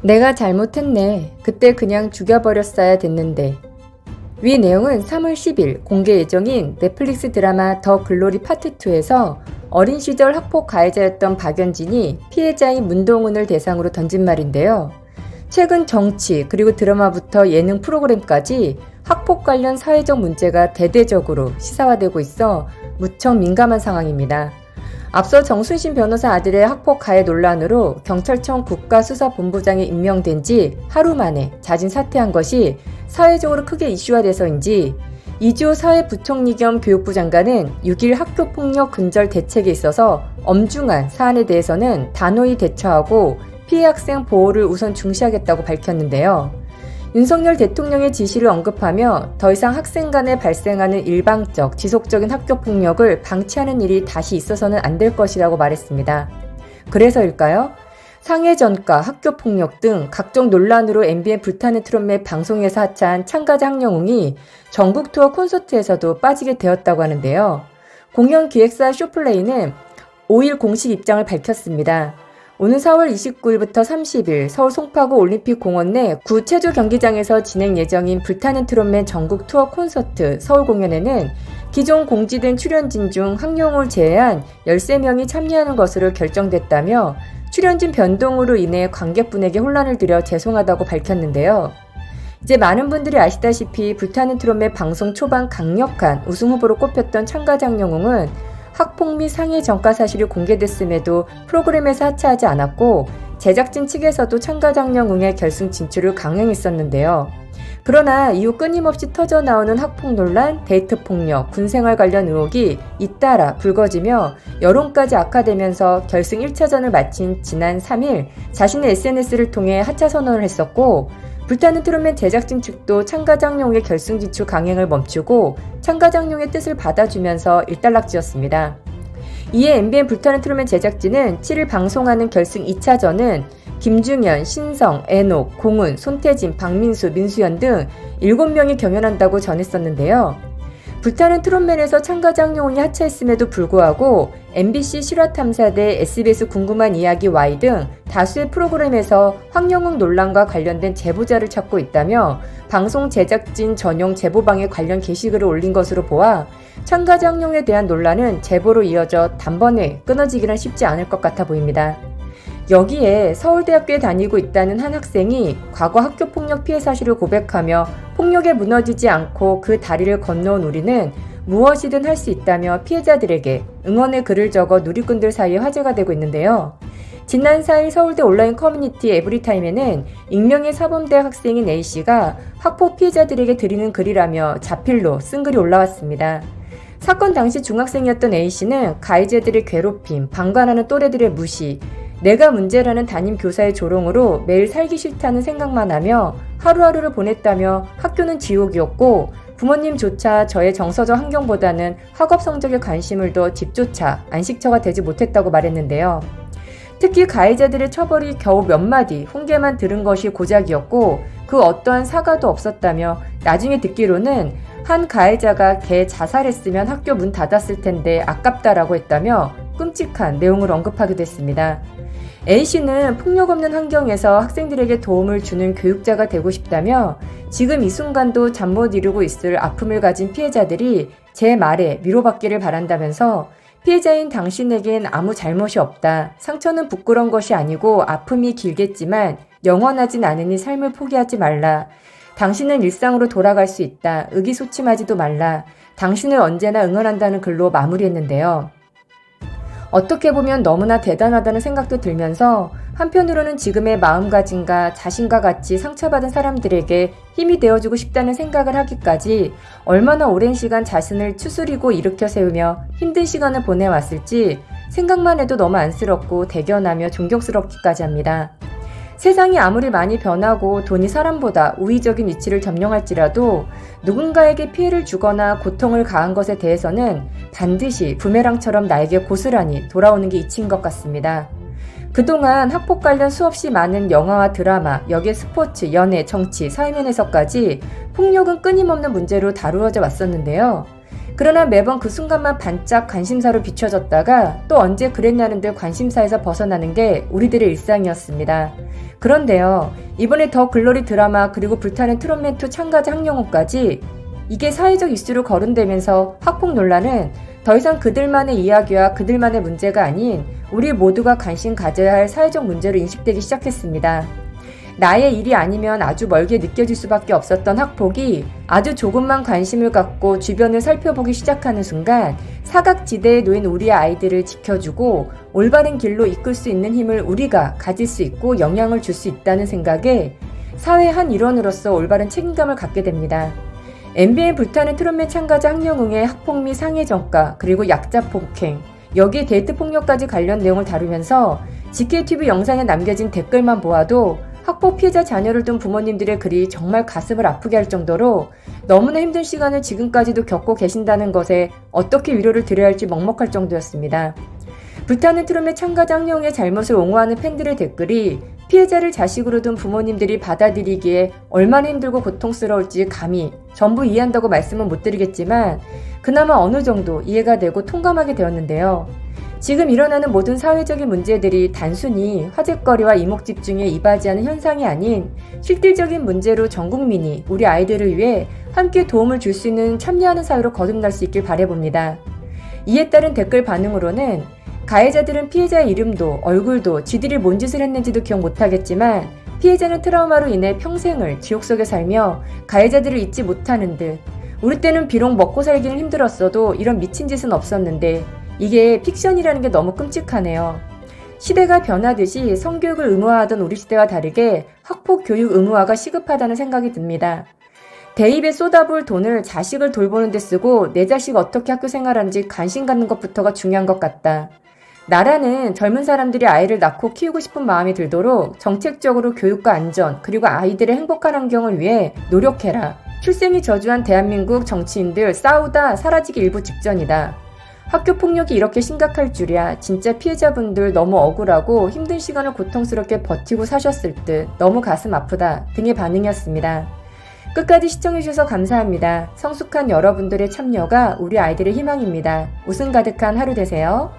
내가 잘못했네. 그때 그냥 죽여버렸어야 됐는데. 위 내용은 3월 10일 공개 예정인 넷플릭스 드라마 더 글로리 파트 2에서 어린 시절 학폭 가해자였던 박연진이 피해자인 문동은을 대상으로 던진 말인데요. 최근 정치 그리고 드라마부터 예능 프로그램까지 학폭 관련 사회적 문제가 대대적으로 시사화되고 있어 무척 민감한 상황입니다. 앞서 정순신 변호사 아들의 학폭 가해 논란으로 경찰청 국가수사본부장에 임명된 지 하루 만에 자진 사퇴한 것이 사회적으로 크게 이슈화돼서인지 이주호 사회부총리 겸 교육부 장관은 6일 학교폭력 근절 대책에 있어서 엄중한 사안에 대해서는 단호히 대처하고 피해 학생 보호를 우선 중시하겠다고 밝혔는데요. 윤석열 대통령의 지시를 언급하며 더 이상 학생 간에 발생하는 일방적, 지속적인 학교폭력을 방치하는 일이 다시 있어서는 안 될 것이라고 말했습니다. 그래서일까요? 상해 전가, 학교폭력 등 각종 논란으로 MBN 불타는 트롯맨 방송에서 하차한 참가자 황영웅이 전국 투어 콘서트에서도 빠지게 되었다고 하는데요. 공연 기획사 쇼플레이는 5일 공식 입장을 밝혔습니다. 오는 4월 29일부터 30일 서울 송파구 올림픽공원 내 구체조 경기장에서 진행 예정인 불타는 트롯맨 전국 투어 콘서트 서울 공연에는 기존 공지된 출연진 중 황영우를 제외한 13명이 참여하는 것으로 결정됐다며 출연진 변동으로 인해 관객분에게 혼란을 드려 죄송하다고 밝혔는데요. 이제 많은 분들이 아시다시피 불타는 트롯맨 방송 초반 강력한 우승 후보로 꼽혔던 참가자 황영웅은 학폭 및 상해 전가 사실이 공개됐음에도 프로그램에서 하차하지 않았고 제작진 측에서도 참가자 황영웅의 결승 진출을 강행했었는데요. 그러나 이후 끊임없이 터져나오는 학폭 논란, 데이트 폭력, 군생활 관련 의혹이 잇따라 불거지며 여론까지 악화되면서 결승 1차전을 마친 지난 3일 자신의 SNS를 통해 하차 선언을 했었고 불타는 트롯맨 제작진 측도 참가자 황영웅의 결승 진출 강행을 멈추고 참가자 황영웅의 뜻을 받아주면서 일단락지었습니다. 이에 MBN 불타는 트롯맨 제작진은 7일 방송하는 결승 2차전은 김중현, 신성, 애녹, 공훈, 손태진, 박민수, 민수연 등 7명이 경연한다고 전했었는데요. 불타는 트롯맨에서 참가자 황영웅이 하차했음에도 불구하고 MBC 실화탐사대, SBS 궁금한 이야기 Y 등 다수의 프로그램에서 황영웅 논란과 관련된 제보자를 찾고 있다며 방송 제작진 전용 제보방에 관련 게시글을 올린 것으로 보아 참가자 황영웅에 대한 논란은 제보로 이어져 단번에 끊어지기는 쉽지 않을 것 같아 보입니다. 여기에 서울대학교에 다니고 있다는 한 학생이 과거 학교폭력 피해 사실을 고백하며 폭력에 무너지지 않고 그 다리를 건너온 우리는 무엇이든 할 수 있다며 피해자들에게 응원의 글을 적어 누리꾼들 사이에 화제가 되고 있는데요. 지난 4일 서울대 온라인 커뮤니티 에브리타임에는 익명의 사범대학 학생인 A씨가 학폭 피해자들에게 드리는 글이라며 자필로 쓴 글이 올라왔습니다. 사건 당시 중학생이었던 A씨는 가해자들의 괴롭힘, 방관하는 또래들의 무시, 내가 문제라는 담임 교사의 조롱으로 매일 살기 싫다는 생각만 하며 하루하루를 보냈다며 학교는 지옥이었고 부모님조차 저의 정서적 환경보다는 학업 성적에 관심을 둬 집조차 안식처가 되지 못했다고 말했는데요. 특히 가해자들의 처벌이 겨우 몇 마디 훈계만 들은 것이 고작이었고 그 어떠한 사과도 없었다며 나중에 듣기로는 한 가해자가 걔 자살했으면 학교 문 닫았을 텐데 아깝다라고 했다며 끔찍한 내용을 언급하기도 했습니다. A씨는 폭력 없는 환경에서 학생들에게 도움을 주는 교육자가 되고 싶다며 지금 이 순간도 잠 못 이루고 있을 아픔을 가진 피해자들이 제 말에 위로받기를 바란다면서 피해자인 당신에겐 아무 잘못이 없다. 상처는 부끄러운 것이 아니고 아픔이 길겠지만 영원하진 않으니 삶을 포기하지 말라. 당신은 일상으로 돌아갈 수 있다. 의기소침하지도 말라. 당신을 언제나 응원한다는 글로 마무리했는데요. 어떻게 보면 너무나 대단하다는 생각도 들면서 한편으로는 지금의 마음가짐과 자신과 같이 상처받은 사람들에게 힘이 되어주고 싶다는 생각을 하기까지 얼마나 오랜 시간 자신을 추스리고 일으켜 세우며 힘든 시간을 보내왔을지 생각만 해도 너무 안쓰럽고 대견하며 존경스럽기까지 합니다. 세상이 아무리 많이 변하고 돈이 사람보다 우위적인 위치를 점령할지라도 누군가에게 피해를 주거나 고통을 가한 것에 대해서는 반드시 부메랑처럼 나에게 고스란히 돌아오는 게 이치인 것 같습니다. 그동안 학폭 관련 수없이 많은 영화와 드라마, 여기에 스포츠, 연애, 정치, 사회면에서까지 폭력은 끊임없는 문제로 다루어져 왔었는데요. 그러나 매번 그 순간만 반짝 관심사로 비춰졌다가 또 언제 그랬냐는 듯 관심사에서 벗어나는 게 우리들의 일상이었습니다. 그런데요, 이번에 더 글로리 드라마 그리고 불타는 트롯맨2 참가자 황영호까지 이게 사회적 이슈로 거론되면서 학폭 논란은 더 이상 그들만의 이야기와 그들만의 문제가 아닌 우리 모두가 관심 가져야 할 사회적 문제로 인식되기 시작했습니다. 나의 일이 아니면 아주 멀게 느껴질 수밖에 없었던 학폭이 아주 조금만 관심을 갖고 주변을 살펴보기 시작하는 순간 사각지대에 놓인 우리의 아이들을 지켜주고 올바른 길로 이끌 수 있는 힘을 우리가 가질 수 있고 영향을 줄 수 있다는 생각에 사회의 한 일원으로서 올바른 책임감을 갖게 됩니다. NBA 불타는 트롯맨 참가자 황영웅의 학폭 및 상해 전가 그리고 약자 폭행, 여기에 데이트 폭력까지 관련 내용을 다루면서 GKTV 영상에 남겨진 댓글만 보아도 학폭 피해자 자녀를 둔 부모님들의 글이 정말 가슴을 아프게 할 정도로 너무나 힘든 시간을 지금까지도 겪고 계신다는 것에 어떻게 위로를 드려야 할지 먹먹할 정도였습니다. 불타는 트롯맨 참가자 황영웅의 잘못을 옹호하는 팬들의 댓글이 피해자를 자식으로 둔 부모님들이 받아들이기에 얼마나 힘들고 고통스러울지 감히 전부 이해한다고 말씀은 못 드리겠지만 그나마 어느 정도 이해가 되고 통감하게 되었는데요. 지금 일어나는 모든 사회적인 문제들이 단순히 화제거리와 이목집중에 이바지하는 현상이 아닌 실질적인 문제로 전 국민이 우리 아이들을 위해 함께 도움을 줄 수 있는 참여하는 사회로 거듭날 수 있길 바라봅니다. 이에 따른 댓글 반응으로는 가해자들은 피해자의 이름도 얼굴도 지들이 뭔 짓을 했는지도 기억 못하겠지만 피해자는 트라우마로 인해 평생을 지옥 속에 살며 가해자들을 잊지 못하는 듯 우리 때는 비록 먹고 살기는 힘들었어도 이런 미친 짓은 없었는데 이게 픽션이라는 게 너무 끔찍하네요. 시대가 변하듯이 성교육을 의무화하던 우리 시대와 다르게 학폭 교육 의무화가 시급하다는 생각이 듭니다. 대입에 쏟아부을 돈을 자식을 돌보는 데 쓰고 내 자식 어떻게 학교 생활하는지 관심 갖는 것부터가 중요한 것 같다. 나라는 젊은 사람들이 아이를 낳고 키우고 싶은 마음이 들도록 정책적으로 교육과 안전 그리고 아이들의 행복한 환경을 위해 노력해라. 출생이 저조한 대한민국 정치인들 싸우다 사라지기 일보 직전이다. 학교 폭력이 이렇게 심각할 줄이야. 진짜 피해자분들 너무 억울하고 힘든 시간을 고통스럽게 버티고 사셨을 듯 너무 가슴 아프다 등의 반응이었습니다. 끝까지 시청해주셔서 감사합니다. 성숙한 여러분들의 참여가 우리 아이들의 희망입니다. 웃음 가득한 하루 되세요.